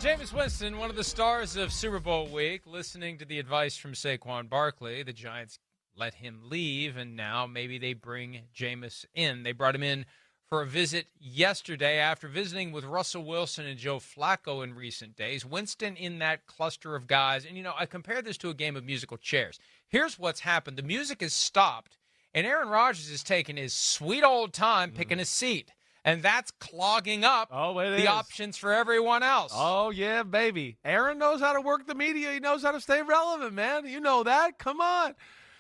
Jameis Winston, one of the stars of Super Bowl week, listening to the advice from Saquon Barkley. The Giants let him leave, and now maybe they bring Jameis in. They brought him in for a visit yesterday after visiting with Russell Wilson and Joe Flacco in recent days. Winston in that cluster of guys. And, I compare this to a game of musical chairs. Here's what's happened. The music has stopped, and Aaron Rodgers has taken his sweet old time picking a seat. And that's clogging up the options for everyone else. Oh, yeah, baby. Aaron knows how to work the media. He knows how to stay relevant, man. You know that. Come on.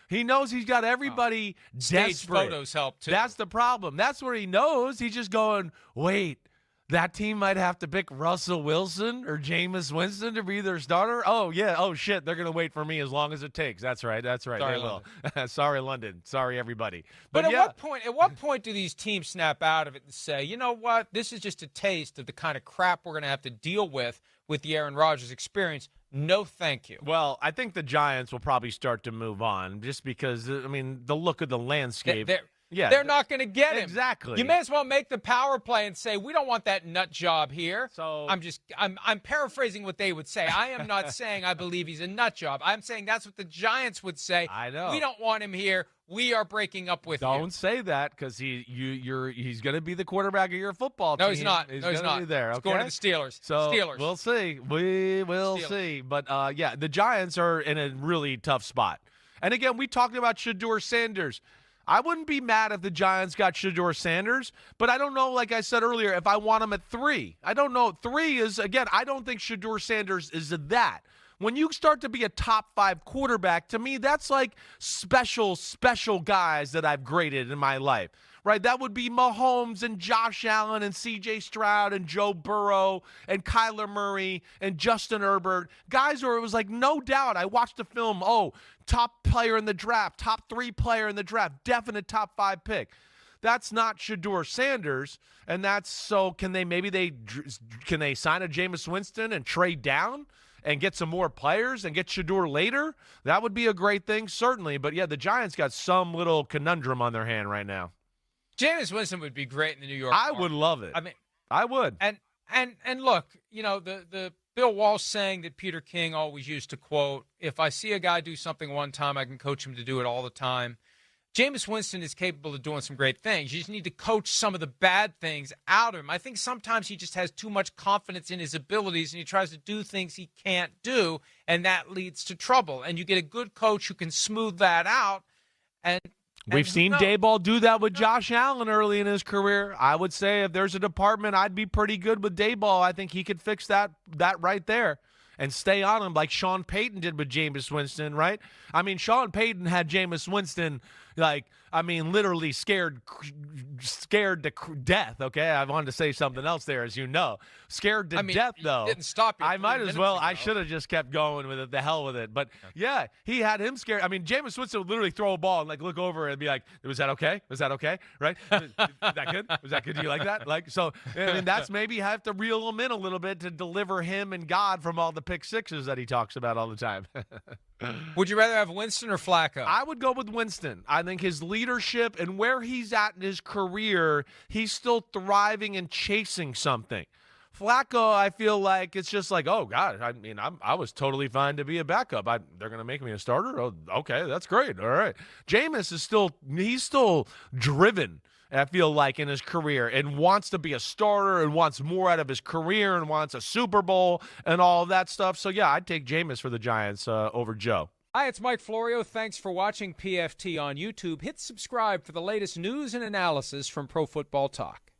He knows he's got everybody desperate. Stage photos help, too. That's the problem. That's where he knows. He's just going, wait, that team might have to pick Russell Wilson or Jameis Winston to be their starter? Oh, yeah. Oh, shit. They're going to wait for me as long as it takes. That's right. Sorry, they will. Sorry, London. Sorry, everybody. But at what point do these teams snap out of it and say, you know what? This is just a taste of the kind of crap we're going to have to deal with the Aaron Rodgers experience. No, thank you. Well, I think the Giants will probably start to move on just because, the look of the landscape. They're not going to get him. Exactly. You may as well make the power play and say, we don't want that nut job here. So I'm paraphrasing what they would say. I am not saying I believe he's a nut job. I'm saying that's what the Giants would say. I know. We don't want him here. We are breaking up with you. Don't say that because he's going to be the quarterback of your football team. No, he's not. He's going to be there. He's okay? going to the Steelers. So Steelers. We'll see. We will see. But, the Giants are in a really tough spot. And, again, we talked about Shedeur Sanders. I wouldn't be mad if the Giants got Shedeur Sanders, but I don't know, like I said earlier, if I want him at 3. I don't know. 3 is, again, I don't think Shedeur Sanders is that. When you start to be a top 5 quarterback, to me, that's like special guys that I've graded in my life, right? That would be Mahomes and Josh Allen and C.J. Stroud and Joe Burrow and Kyler Murray and Justin Herbert. Guys where it was like, no doubt, I watched the film, top player in the draft, top 3 player in the draft, definite top 5 pick. That's not Shedeur Sanders, and that's so. Can they sign a Jameis Winston and trade down and get some more players and get Shedeur later? That would be a great thing, certainly. But yeah, the Giants got some little conundrum on their hand right now. Jameis Winston would be great in the New York. I would love it. I would. And look, the Bill Walsh saying that Peter King always used to quote, "If I see a guy do something one time, I can coach him to do it all the time." Jameis Winston is capable of doing some great things. You just need to coach some of the bad things out of him. I think sometimes he just has too much confidence in his abilities, and he tries to do things he can't do, and that leads to trouble. And you get a good coach who can smooth that out. We've seen Daboll do that with Josh Allen early in his career. I would say if there's a department, I'd be pretty good with Daboll. I think he could fix that right there and stay on him like Sean Payton did with Jameis Winston, right? Sean Payton had Jameis Winston, literally scared to death, okay? I wanted to say something else there, as you know. Scared to death, though. Didn't stop you. I might as well. I should have just kept going with it. The hell with it. But, yeah, he had him scared. Jameis Winston would literally throw a ball and, look over and be like, was that okay? Was that okay? Right? Is that good? Was that good? Do you like that? That's maybe have to reel him in a little bit to deliver him and God from all the pick sixes that he talks about all the time. Would you rather have Winston or Flacco? I would go with Winston. I think his leadership and where he's at in his career, he's still thriving and chasing something. Flacco, I feel like it's just like, oh, God, I was totally fine to be a backup. They're going to make me a starter? Oh, okay, that's great. All right. Jameis is still driven, I feel like, in his career and wants to be a starter and wants more out of his career and wants a Super Bowl and all of that stuff. So, yeah, I'd take Jameis for the Giants over Joe. Hi, it's Mike Florio. Thanks for watching PFT on YouTube. Hit subscribe for the latest news and analysis from Pro Football Talk.